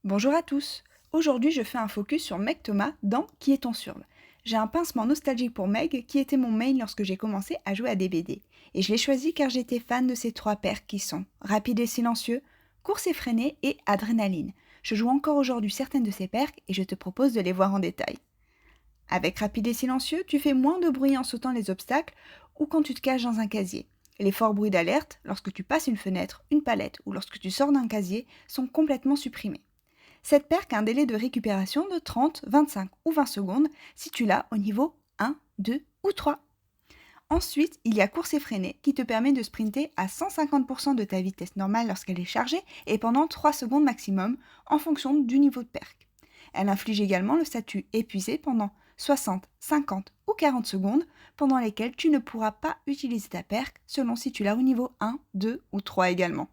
Bonjour à tous. Aujourd'hui, je fais un focus sur Meg Thomas dans Qui est ton surve. J'ai un pincement nostalgique pour Meg qui était mon main lorsque j'ai commencé à jouer à des BD. Et je l'ai choisi car j'étais fan de ces trois perks qui sont Rapide et silencieux, Course effrénée et Adrénaline. Je joue encore aujourd'hui certaines de ces perks et je te propose de les voir en détail. Avec Rapide et silencieux, tu fais moins de bruit en sautant les obstacles ou quand tu te caches dans un casier. Les forts bruits d'alerte, lorsque tu passes une fenêtre, une palette ou lorsque tu sors d'un casier, sont complètement supprimés. Cette perque a un délai de récupération de 30, 25 ou 20 secondes si tu l'as au niveau 1, 2 ou 3. Ensuite, il y a course effrénée qui te permet de sprinter à 150% de ta vitesse normale lorsqu'elle est chargée et pendant 3 secondes maximum en fonction du niveau de perque. Elle inflige également le statut épuisé pendant 60, 50 ou 40 secondes pendant lesquelles tu ne pourras pas utiliser ta perque selon si tu l'as au niveau 1, 2 ou 3 également.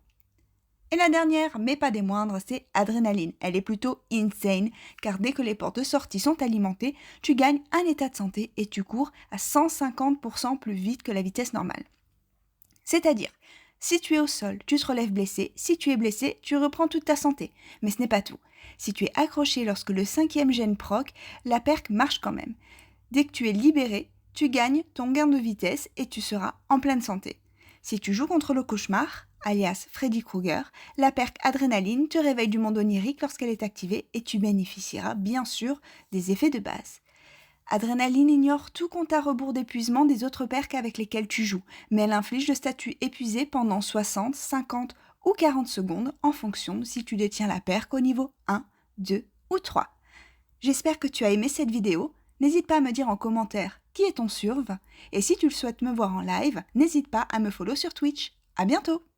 Et la dernière, mais pas des moindres, c'est Adrénaline. Elle est plutôt insane, car dès que les portes de sortie sont alimentées, tu gagnes un état de santé et tu cours à 150% plus vite que la vitesse normale. C'est-à-dire, si tu es au sol, tu te relèves blessé, si tu es blessé, tu reprends toute ta santé. Mais ce n'est pas tout. Si tu es accroché lorsque le 5e gène proc, la perque marche quand même. Dès que tu es libéré, tu gagnes ton gain de vitesse et tu seras en pleine santé. Si tu joues contre le cauchemar, alias Freddy Krueger, la perque Adrénaline te réveille du monde onirique lorsqu'elle est activée et tu bénéficieras bien sûr des effets de base. Adrénaline ignore tout compte à rebours d'épuisement des autres perques avec lesquelles tu joues, mais elle inflige le statut épuisé pendant 60, 50 ou 40 secondes en fonction si tu détiens la perque au niveau 1, 2 ou 3. J'espère que tu as aimé cette vidéo. N'hésite pas à me dire en commentaire qui est ton surve et si tu le souhaites me voir en live, n'hésite pas à me follow sur Twitch. À bientôt!